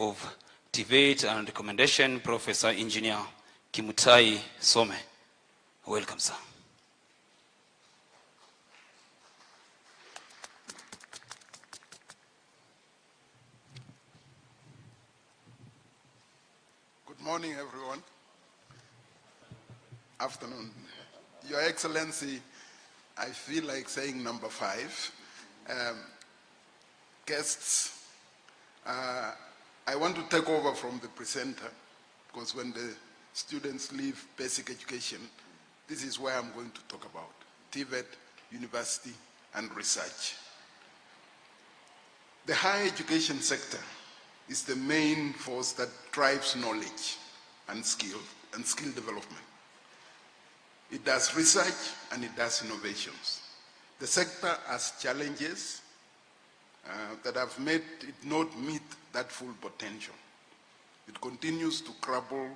of debate and recommendation, Professor Engineer Kimutai Some. Welcome, sir. Good morning, everyone. Afternoon. Your Excellency, I feel like saying number 5. Guests, I want to take over from the presenter, because when the students leave basic education, this is where I'm going to talk about TVET, university, and research. The higher education sector is the main force that drives knowledge and skill development. It does research and it does innovations. The sector has challenges that have made it not meet that full potential. It continues to grapple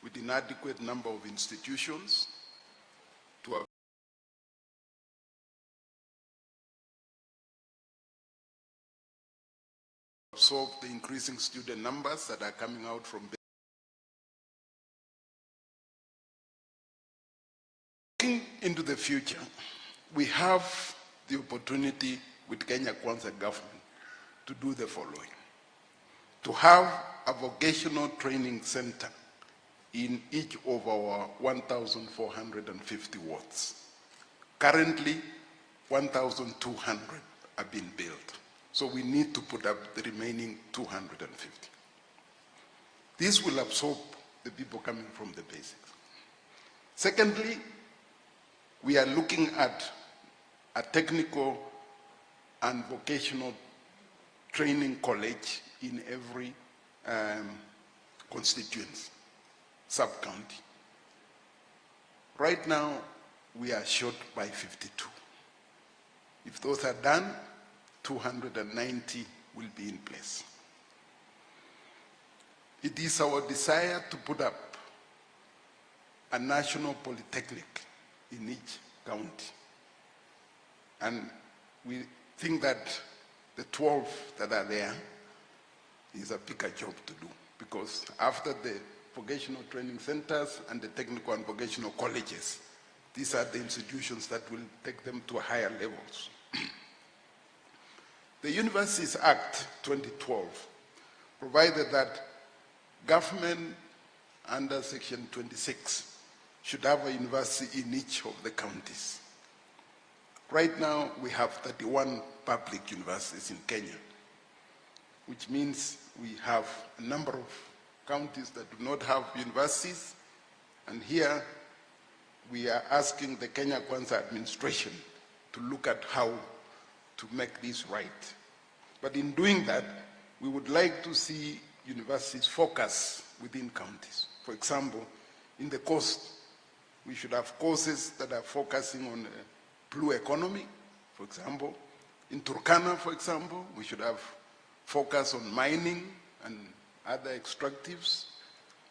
with inadequate number of institutions to absorb the increasing student numbers that are coming out from looking into the future. We have the opportunity with Kenya Kwanza government to do the following. To have a vocational training center in each of our 1,450 wards. Currently, 1,200 are being built. So we need to put up the remaining 250. This will absorb the people coming from the basics. Secondly, we are looking at a technical and vocational training college in every constituency, sub-county. Right now, we are short by 52. If those are done, 290 will be in place. It is our desire to put up a national polytechnic in each county. And we think that the 12 that are there is a bigger job to do, because after the vocational training centers and the technical and vocational colleges, these are the institutions that will take them to higher levels. The Universities Act 2012 provided that government under Section 26 should have a university in each of the counties. Right now, we have 31 public universities in Kenya, which means we have a number of counties that do not have universities, and here we are asking the Kenya Kwanza administration to look at how to make this right. But in doing that, we would like to see universities focus within counties. For example, in the coast, we should have courses that are focusing on blue economy, for example. In Turkana, for example, we should have focus on mining and other extractives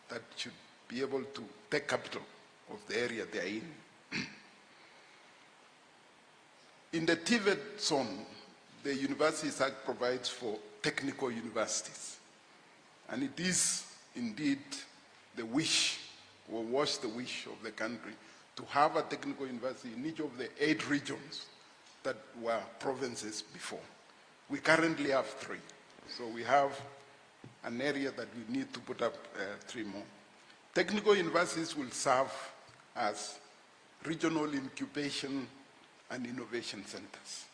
that should be able to take capital of the area they are in. In the TVET zone, the Universities Act provides for technical universities. And it is indeed the wish, or was the wish of the country, to have a technical university in each of the 8 regions that were provinces before. We currently have 3. So we have an area that we need to put up 3 more. Technical universities will serve as regional incubation and innovation centers,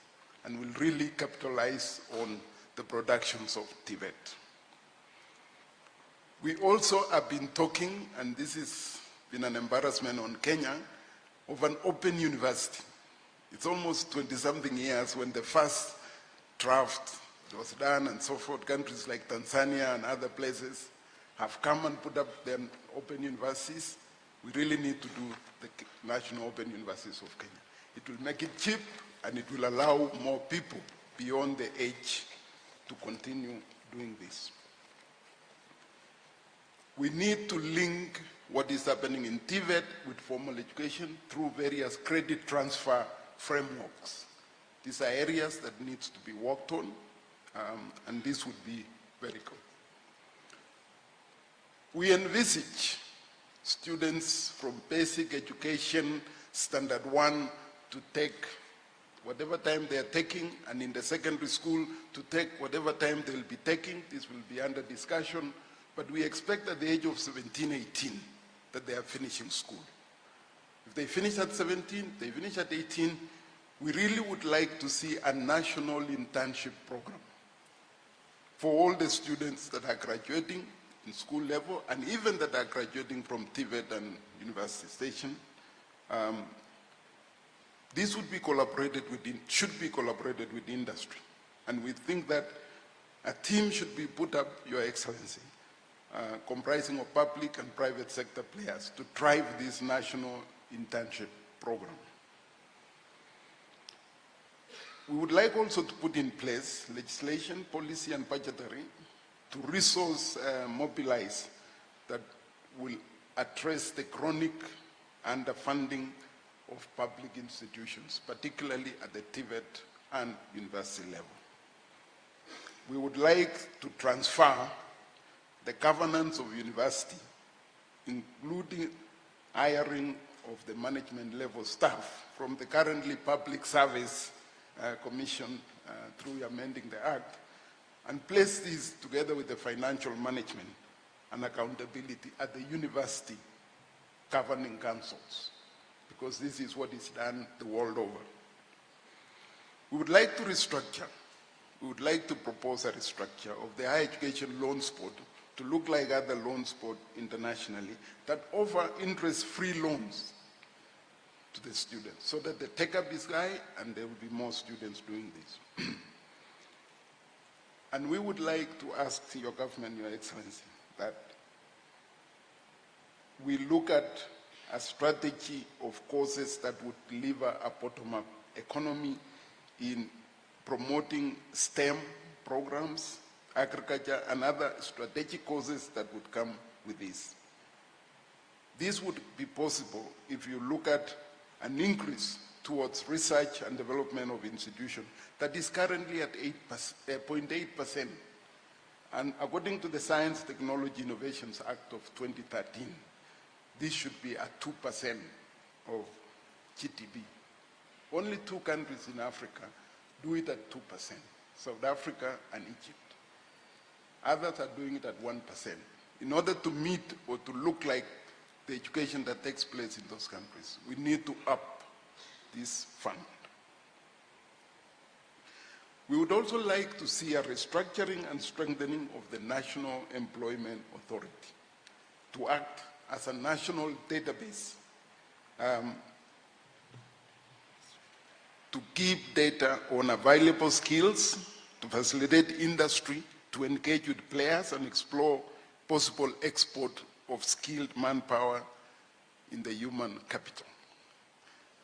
and will really capitalize on the productions of TVET. We also have been talking, and this has been an embarrassment on Kenya, of an open university. It's almost 20-something years when the first draft was done and so forth. Countries like Tanzania and other places have come and put up their open universities. We really need to do the national open universities of Kenya. It will make it cheap, and it will allow more people beyond the age to continue doing this. We need to link what is happening in TVET with formal education through various credit transfer frameworks. These are areas that needs to be worked on, and this would be very good. We envisage students from basic education, standard 1, to take whatever time they are taking, and in the secondary school to take whatever time they'll be taking. This will be under discussion, but we expect at the age of 17, 18 that they are finishing school. If they finish at 17, they finish at 18, we really would like to see a national internship program for all the students that are graduating in school level and even that are graduating from TVET and university station. This would be should be collaborated with industry. And we think that a team should be put up, Your Excellency, comprising of public and private sector players to drive this national internship program. We would like also to put in place legislation, policy, and budgetary to resource mobilize that will address the chronic underfunding of public institutions, particularly at the TVET and university level. We would like to transfer the governance of university, including hiring of the management level staff from the currently public service commission through amending the act, and place these together with the financial management and accountability at the university governing councils, because this is what is done the world over. We would like to restructure, we would like to propose a restructure of the higher education loans board to look like other loans board internationally that offer interest-free loans to the students so that the take-up is high and there will be more students doing this. And we would like to ask your government, Your Excellency, that we look at a strategy of courses that would deliver a bottom-up economy in promoting STEM programs, agriculture, and other strategic courses that would come with this. This would be possible if you look at an increase towards research and development of institutions that is currently at 0.8%. And according to the Science, Technology, Innovations Act of 2013, this should be at 2% of GDP. Only 2 countries in Africa do it at 2%, South Africa and Egypt. Others are doing it at 1%. In order to meet or to look like the education that takes place in those countries, we need to up this fund. We would also like to see a restructuring and strengthening of the National Employment Authority to act as a national database to give data on available skills, to facilitate industry, to engage with players and explore possible export of skilled manpower in the human capital.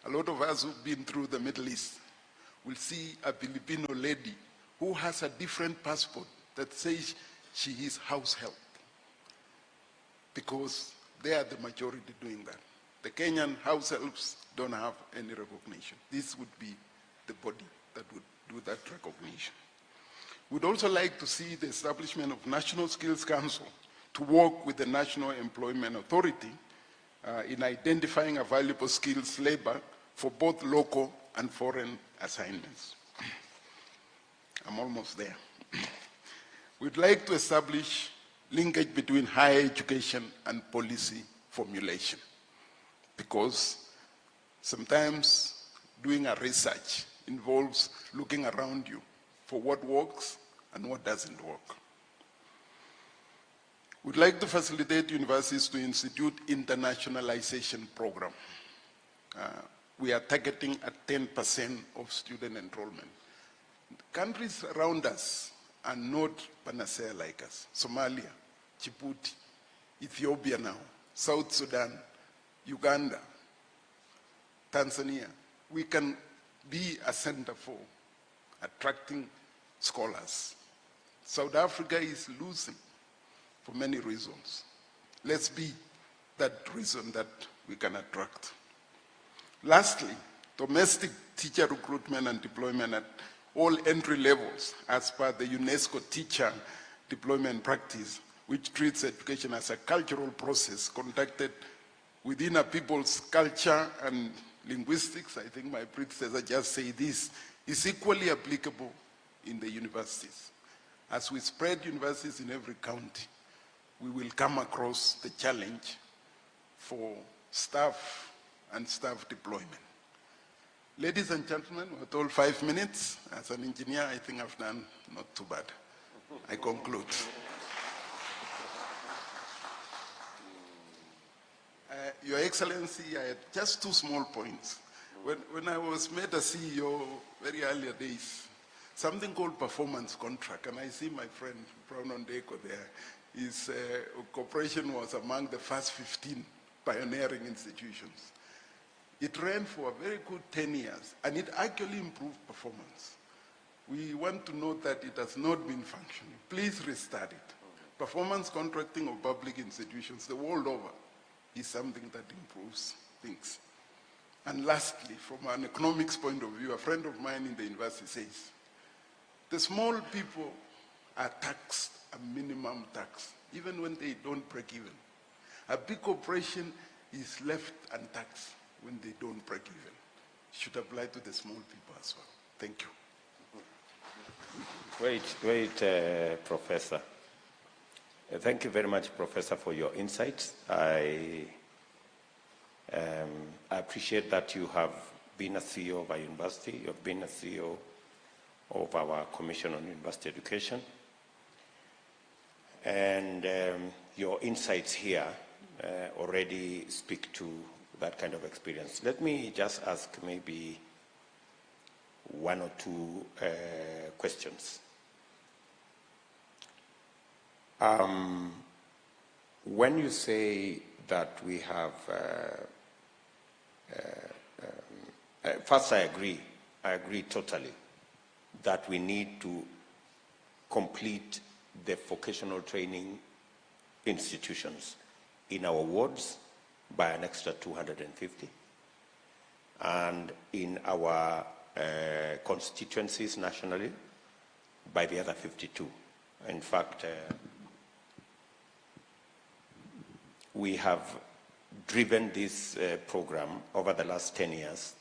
A lot of us who've been through the Middle East will see a Filipino lady who has a different passport that says she is house help, because they are the majority doing that. The Kenyan house helps don't have any recognition. This would be the body that would do that recognition. We'd also like to see the establishment of National Skills Council to work with the National Employment Authority in identifying available skills labor for both local and foreign assignments. I'm almost there. We'd like to establish linkage between higher education and policy formulation, because sometimes doing a research involves looking around you for what works and what doesn't work. We'd like to facilitate universities to institute internationalization program. We are targeting at 10% of student enrollment. Countries around us are not panacea like us. Somalia, Djibouti, Ethiopia now, South Sudan, Uganda, Tanzania. We can be a center for attracting scholars. South Africa is losing for many reasons. Let's be that reason that we can attract. Lastly, domestic teacher recruitment and deployment at all entry levels as per the UNESCO teacher deployment practice which treats education as a cultural process conducted within a people's culture and linguistics, I think my predecessor just said this, is equally applicable in the universities. As we spread universities in every county, we will come across the challenge for staff and staff deployment. Ladies and gentlemen, we're told 5 minutes. As an engineer, I think I've done not too bad. I conclude. Your Excellency, I had just 2 small points. When I was made a CEO very earlier days, something called performance contract, and I see my friend Brown Ondeko there, his corporation was among the first 15 pioneering institutions. It ran for a very good 10 years, and it actually improved performance. We want to note that it has not been functioning. Please restart it. Performance contracting of public institutions the world over is something that improves things. And lastly, from an economics point of view, a friend of mine in the university says, the small people are taxed a minimum tax, even when they don't break even. A big corporation is left untaxed when they don't break even. Should apply to the small people as well. Thank you. Great, Professor. Thank you very much, Professor, for your insights. I appreciate that you have been a CEO of our university. You have been a CEO of our Commission on University Education. And your insights here already speak to that kind of experience. Let me just ask maybe 1 or 2 questions. When you say that we have, first I agree totally that we need to complete the vocational training institutions in our wards by an extra 250, and in our constituencies nationally by the other 52. In fact, we have driven this program over the last 10 years.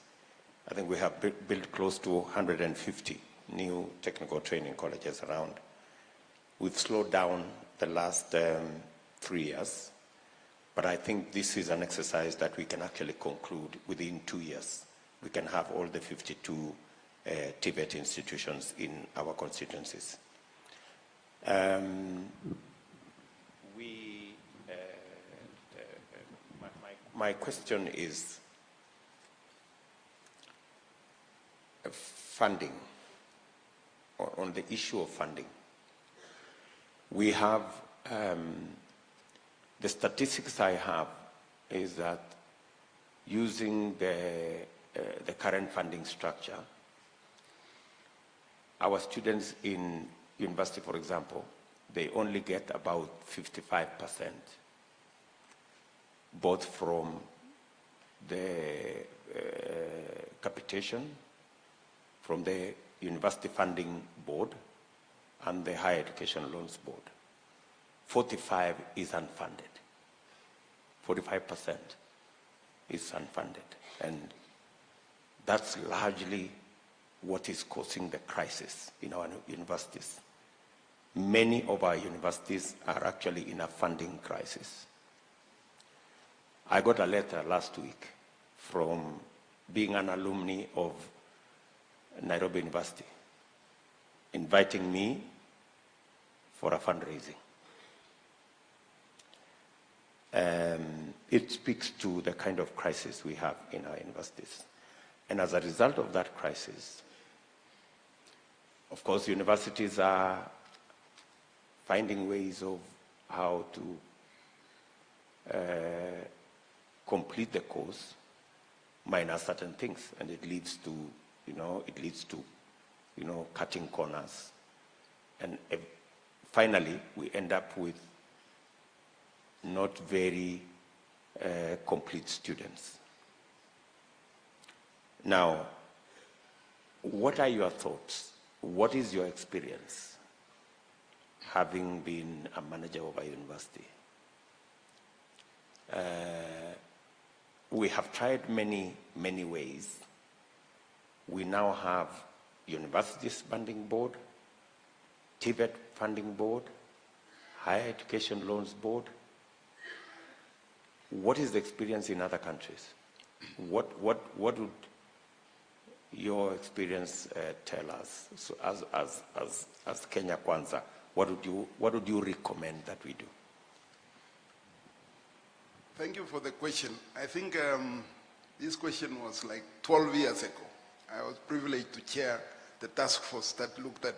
I think we have built close to 150 new technical training colleges around. We've slowed down the last 3 years, but I think this is an exercise that we can actually conclude within 2 years. We can have all the 52 TVET institutions in our constituencies. My question is funding, or on the issue of funding. We have, the statistics I have is that using the current funding structure, our students in university, for example, they only get about 55%, both from the capitation, from the University Funding Board, and the Higher Education Loans Board. 45% is unfunded. 45% is unfunded. And that's largely what is causing the crisis in our universities. Many of our universities are actually in a funding crisis. I got a letter last week from being an alumni of Nairobi University, inviting me for a fundraising. It speaks to the kind of crisis we have in our universities. And as a result of that crisis, of course, universities are finding ways of how to complete the course, minus certain things, and it leads to, cutting corners. And finally, we end up with not very complete students. Now, what are your thoughts? What is your experience? having been a manager of a university. We have tried many ways. We now have Universities Funding Board, TVET Funding Board, Higher Education Loans Board. What is the experience in other countries? What would your experience tell us? So as Kenya Kwanza, what would you recommend that we do? Thank you for the question. I think this question was like 12 years ago. I was privileged to chair the task force that looked at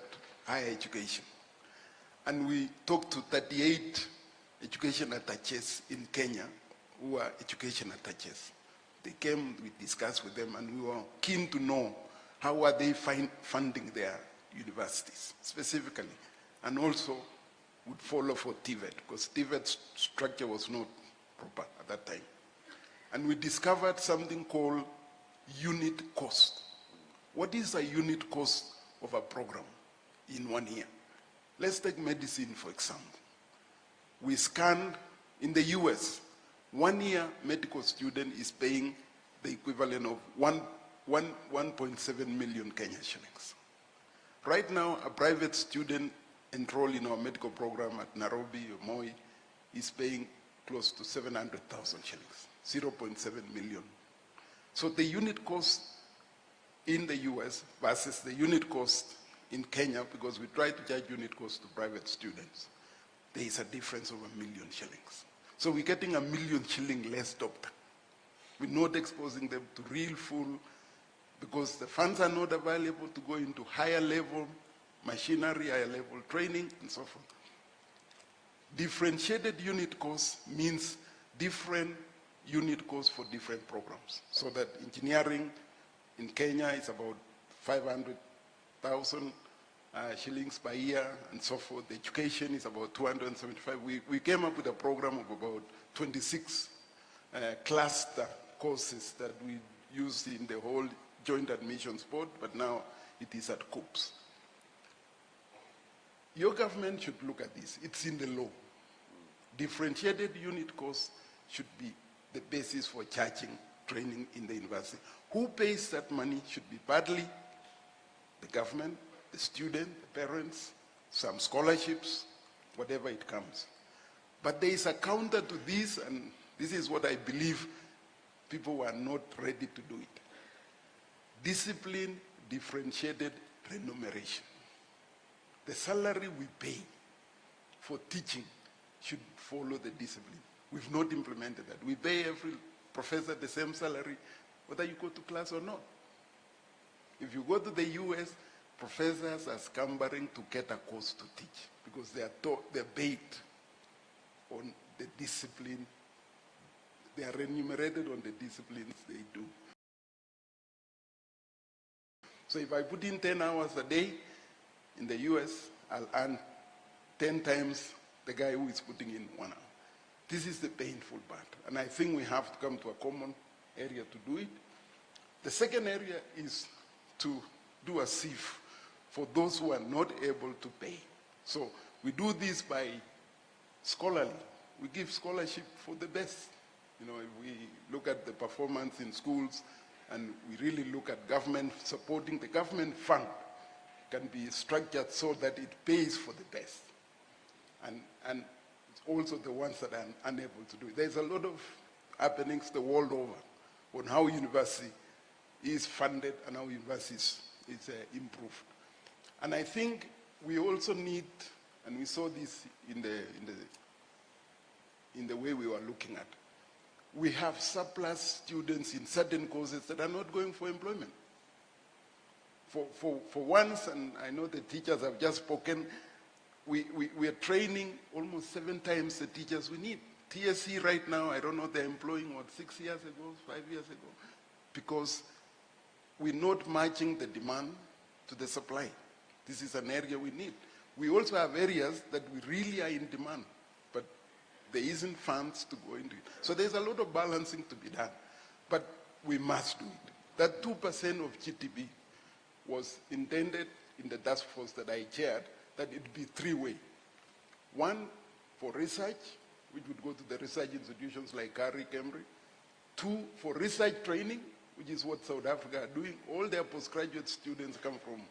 higher education. And we talked to 38 education attaches in Kenya who are education attaches. They came, we discussed with them, and we were keen to know how are they funding their universities specifically, and also would follow for TVET, because TVET's structure was not proper at that time. And we discovered something called unit cost. What is a unit cost of a program in 1 year? Let's take medicine, for example. We scanned, in the US, 1 year medical student is paying the equivalent of 1.7 million Kenya shillings. Right now, a private student enrolled in our medical program at Nairobi or Moi is paying close to 700,000 shillings, 0.7 million. So the unit cost in the US versus the unit cost in Kenya, because we try to charge unit cost to private students, there is a difference of 1 million shillings. So we're getting 1 million shilling less doctor. We're not exposing them to real full, because the funds are not available to go into higher level machinery, higher level training, and so forth. Differentiated unit cost means different unit costs for different programs. So that engineering in Kenya is about 500,000 shillings per year, and so forth. The education is about 275. We came up with a program of about 26 cluster courses that we used in the whole Joint Admissions Board, but now it is at COOPS. Your government should look at this. It's in the law. Differentiated unit cost should be the basis for charging training in the university. Who pays that money should be partly the government, the student, the parents, some scholarships, whatever it comes. But there is a counter to this, and this is what I believe people were not ready to do it. Discipline, differentiated remuneration. The salary we pay for teaching should follow the discipline. We've not implemented that. We pay every professor the same salary, whether you go to class or not. If you go to the US, professors are scampering to get a course to teach, because they're paid on the discipline. They are remunerated on the disciplines they do. So if I put in 10 hours a day in the US, I'll earn 10 times the guy who is putting in 1 hour. This is the painful part. And I think we have to come to a common area to do it. The second area is to do a SIF for those who are not able to pay. So we do this by scholarly. We give scholarship for the best. You know, if we look at the performance in schools, and we really look at government supporting, the government fund can be structured so that it pays for the best. And also the ones that are unable to do it. There's a lot of happenings the world over on how university is funded and how university is improved. And I think we also need, and we saw this in the way we were looking at, we have surplus students in certain courses that are not going for employment. For once, and I know the teachers have just spoken, we are training almost 7 times the teachers we need. TSC right now, I don't know, they're employing, what, 6 years ago, 5 years ago? Because we're not matching the demand to the supply. This is an area we need. We also have areas that we really are in demand, but there isn't funds to go into it. So there's a lot of balancing to be done, but we must do it. That 2% of GDP was intended in the task force that I chaired, that it'd be 3-way. One, for research, which would go to the research institutions like Curry, Cambridge. Two, for research training, which is what South Africa are doing. All their postgraduate students come from,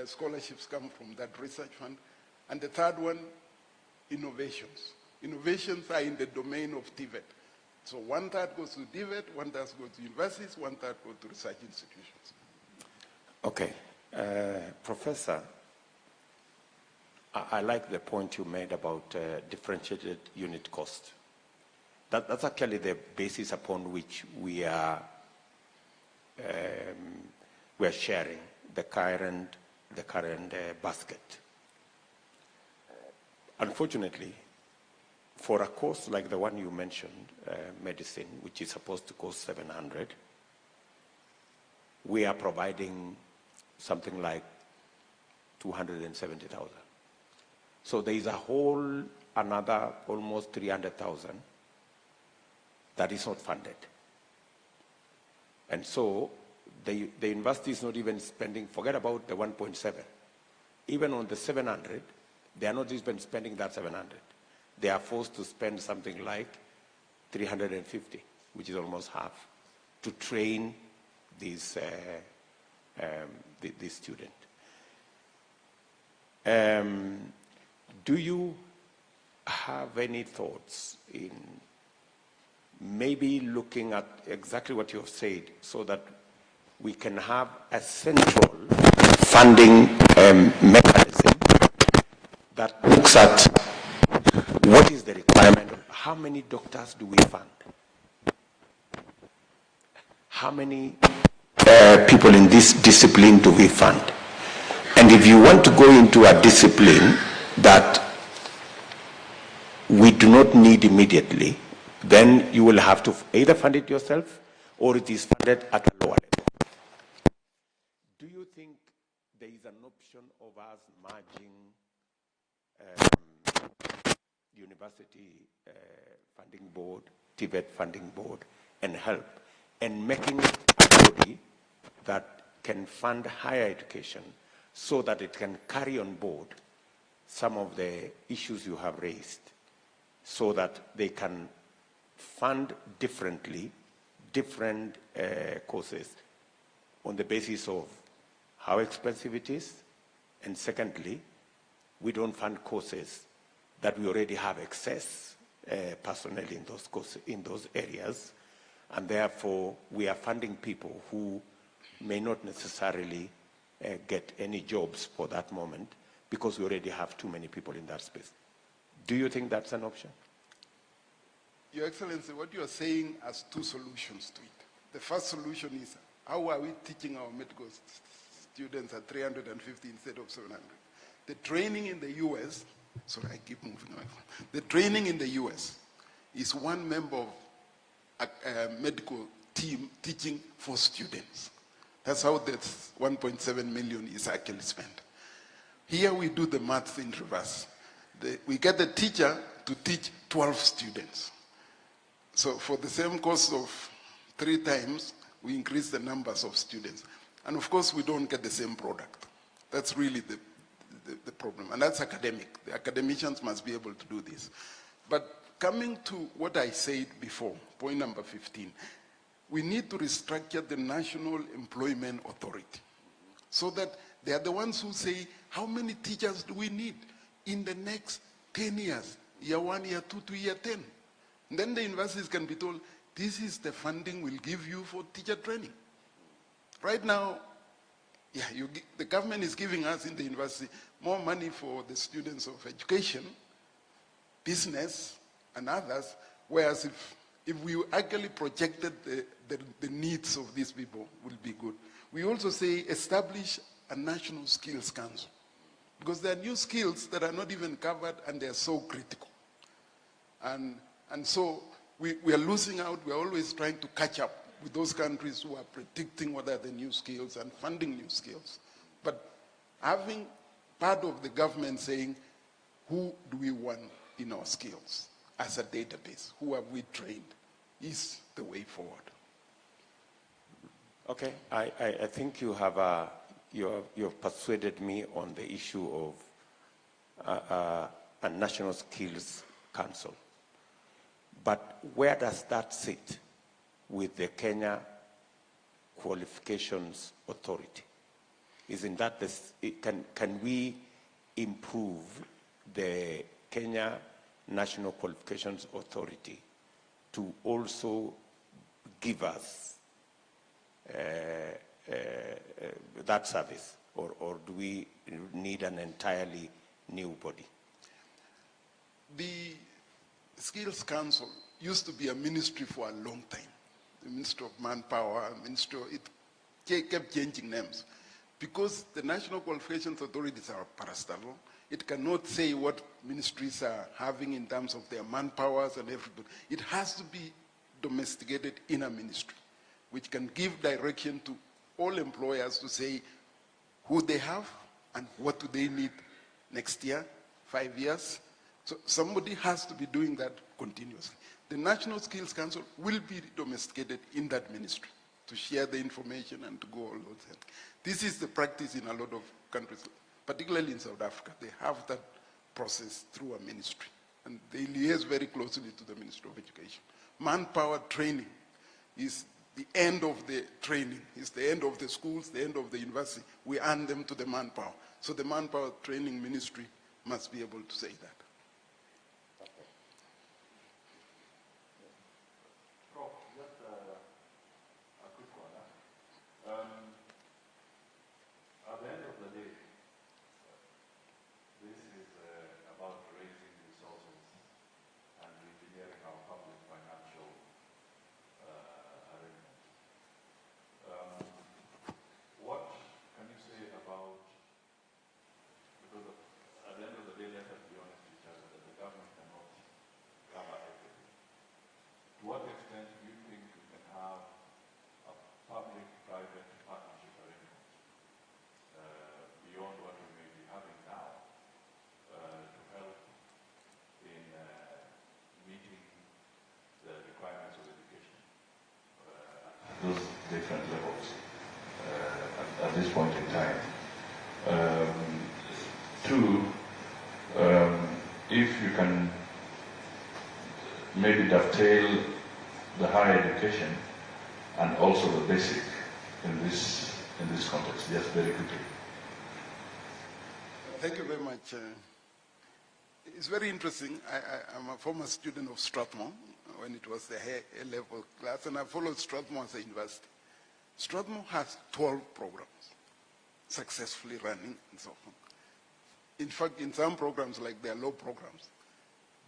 scholarships come from that research fund. And the third one, innovations. Innovations are in the domain of TVET. So 1/3 goes to TVET, 1/3 goes to universities, 1/3 goes to research institutions. Okay. Professor, I like the point you made about differentiated unit cost. That's actually the basis upon which we are sharing the current basket. Unfortunately, for a course like the one you mentioned, medicine, which is supposed to cost 700, we are providing something like 270,000. So there is a whole another almost 300,000 that is not funded. And so the university is not even spending, forget about the 1.7. Even on the 700, they are not even spending that 700. They are forced to spend something like 350, which is almost half, to train these student. Do you have any thoughts in maybe looking at exactly what you have said so that we can have a central funding mechanism that looks at what is the requirement, how many doctors do we fund, how many people in this discipline do we fund? And if you want to go into a discipline that we do not need immediately, then you will have to either fund it yourself or it is funded at a lower level. Do you think there is an option of us merging university funding board, TVET funding board, and help, and making a body that can fund higher education so that it can carry on board some of the issues you have raised, so that they can fund differently different courses on the basis of how expensive it is, and secondly, we don't fund courses that we already have excess personnel in those courses, in those areas, and therefore we are funding people who may not necessarily get any jobs for that moment because we already have too many people in that space. Do you think that's an option? Your Excellency, what you are saying has two solutions to it. The first solution is, how are we teaching our medical students at 350 instead of 700? The training in the US, sorry, I keep moving away. The training in the US is one member of a medical team teaching 4 students. That's how that 1.7 million is actually spent. Here we do the maths in reverse. We get the teacher to teach 12 students. So for the same cost of 3 times, we increase the numbers of students. And of course, we don't get the same product. That's really the problem. And that's academic. The academicians must be able to do this. But coming to what I said before, point number 15, we need to restructure the National Employment Authority so that they are the ones who say, how many teachers do we need in the next 10 years? Year 1, year 2 to year 10. And then the universities can be told, this is the funding we'll give you for teacher training. Right now, yeah, the government is giving us in the university more money for the students of education, business, and others, whereas if we actually projected the needs of these people, will be good. We also say establish a national skills council, because there are new skills that are not even covered and they are so critical. And so we are losing out. We are always trying to catch up with those countries who are predicting what are the new skills and funding new skills. But having part of the government saying, who do we want in our skills as a database? Who have we trained? Is the way forward. Okay, I think you have persuaded me on the issue of a National Skills Council. But where does that sit with the Kenya Qualifications Authority? Isn't that can we improve the Kenya National Qualifications Authority to also give us that service, or do we need an entirely new body? The Skills Council used to be a ministry for a long time. The Ministry of Manpower, it kept changing names. Because the National Qualifications Authorities are parastatal, it cannot say what ministries are having in terms of their manpowers and everything. It has to be domesticated in a ministry, which can give direction to all employers to say who they have and what do they need next year, 5 years. So somebody has to be doing that continuously. The National Skills Council will be domesticated in that ministry to share the information and to go all those things. This is the practice in a lot of countries, particularly in South Africa. They have that process through a ministry, and they liaise very closely to the Ministry of Education. Manpower training is the end of the training. It's the end of the schools, the end of the university. We earn them to the manpower. So the Manpower Training Ministry must be able to say that. Prof, just a quick one. At the end of the day, this is about raising resources and engineering our public financial arrangements. What can you say about, because at the end of the day, let us be honest with each other, that the government cannot cover everything. To what extent do you think we can have a public-private partnership arrangement beyond what we may be having now to help in meeting the requirements of education at those different levels at this point in time? Two, if you can maybe dovetail the higher education and also the basic in this context, just very quickly. Thank you very much. It's very interesting. I'm a former student of Strathmore when it was the A-level class, and I followed Strathmore as a university. Strathmore has 12 programs successfully running and so on. In fact, in some programs, like their law programs,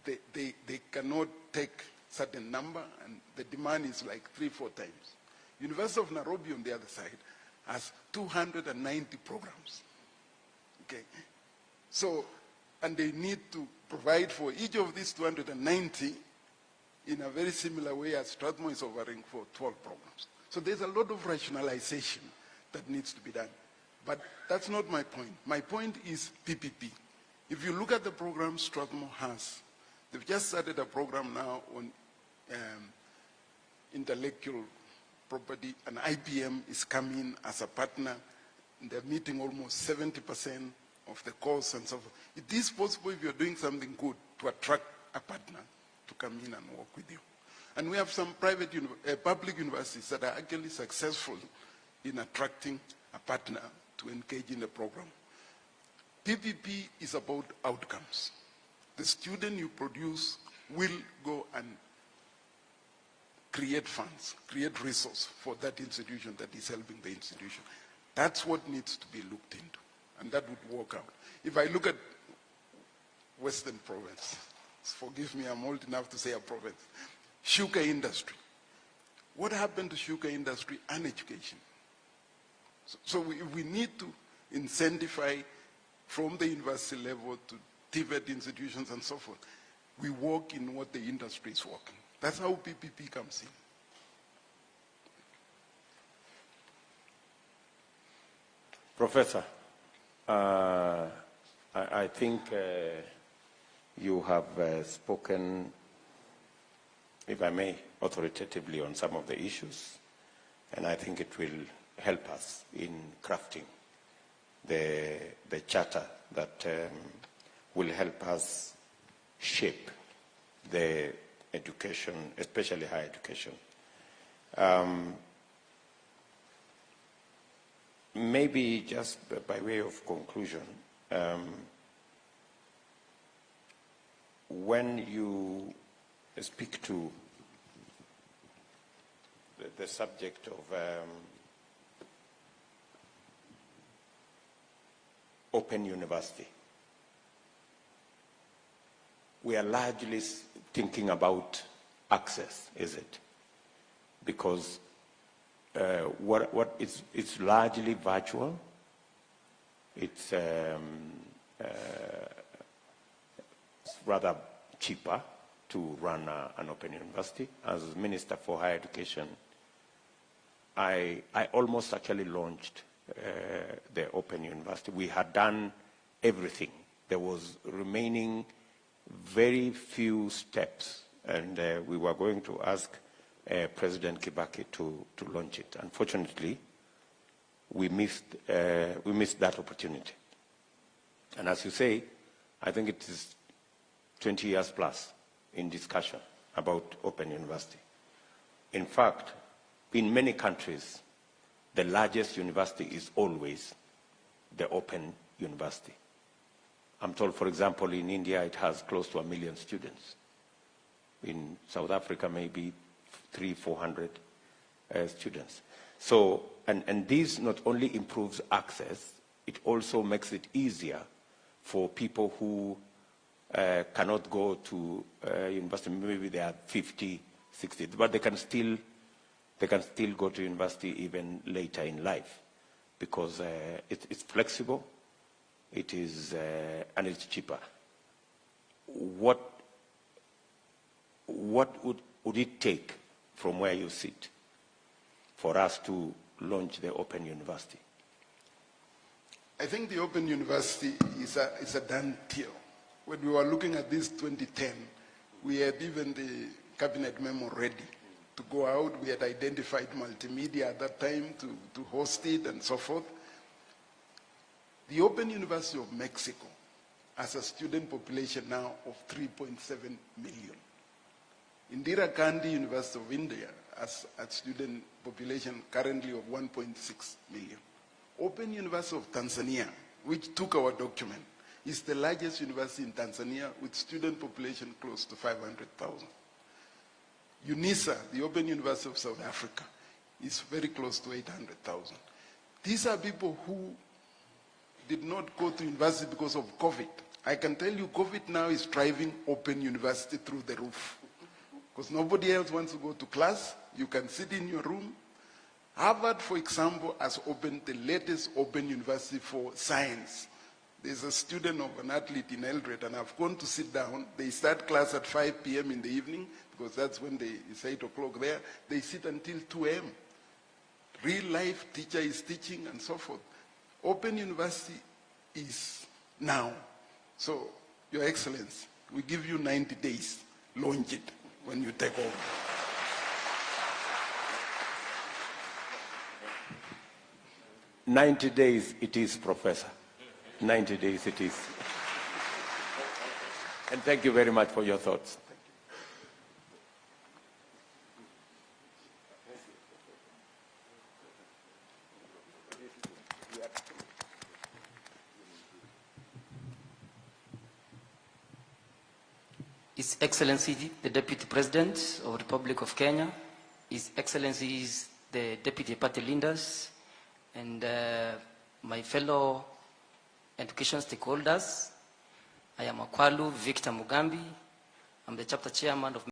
they cannot take certain number, and the demand is like 3-4 times. University of Nairobi, on the other side, has 290 programs. Okay, so, and they need to provide for each of these 290 in a very similar way as Strathmore is offering for 12 programs. So there's a lot of rationalization that needs to be done. But that's not my point. My point is PPP. If you look at the program Strathmore has, they've just started a program now on intellectual property, and IBM is coming as a partner. They're meeting almost 70% of the course and so forth. It is possible, if you're doing something good, to attract a partner to come in and work with you. And we have some public universities that are actually successful in attracting a partner to engage in the program. PPP is about outcomes. The student you produce will go and create funds, create resource for that institution that is helping the institution. That's what needs to be looked into, and that would work out. If I look at Western Province, forgive me, I'm old enough to say a province, sugar industry. What happened to sugar industry and education? So we need to incentivize from the university level to TVET institutions and so forth. We work in what the industry is working. That's how PPP comes in. Professor, I think you have spoken, if I may, authoritatively on some of the issues, and I think it will help us in crafting the charter that will help us shape the education, especially higher education. Maybe just by way of conclusion, when you speak to the subject of open university, we are largely thinking about access, is it? Because it's largely virtual. It's rather cheaper to run an open university. As Minister for Higher Education, I almost actually launched the open university. We had done everything. There was remaining very few steps, and we were going to ask President Kibaki to launch it. Unfortunately, we missed that opportunity. And as you say, I think it is 20 years plus in discussion about open university. In fact, in many countries, the largest university is always the open university. I'm told, for example, in India, it has close to 1 million students. In South Africa, maybe 300-400 students. So, and this not only improves access, it also makes it easier for people who cannot go to university. Maybe they are 50, 60, but they can still go to university even later in life, because it's flexible, it is, and it's cheaper. What would it take from where you sit for us to launch the Open University? I think the Open University is a done deal. When we were looking at this 2010, we had even the cabinet memo ready to go out. We had identified multimedia at that time to host it and so forth. The Open University of Mexico has a student population now of 3.7 million. Indira Gandhi University of India has a student population currently of 1.6 million. Open University of Tanzania, which took our document, is the largest university in Tanzania with student population close to 500,000. UNISA, the Open University of South Africa, is very close to 800,000. These are people who did not go to university because of COVID. I can tell you COVID now is driving Open University through the roof. Because nobody else wants to go to class. You can sit in your room. Harvard, for example, has opened the latest Open University for science. There's a student of an athlete in Eldred, and I've gone to sit down. They start class at 5 p.m. in the evening, because that's when it's 8 o'clock there. They sit until 2 a.m. Real life teacher is teaching and so forth. Open University is now. So, Your Excellency, we give you 90 days. Launch it when you take over. "90 days it is, Professor. 90 days it is." And thank you very much for your thoughts. His Excellency, the Deputy President of the Republic of Kenya, His Excellencies, the Deputy Party Leaders, and my fellow education stakeholders. I am Akwalu Victor Mugambi. I'm the Chapter Chairman of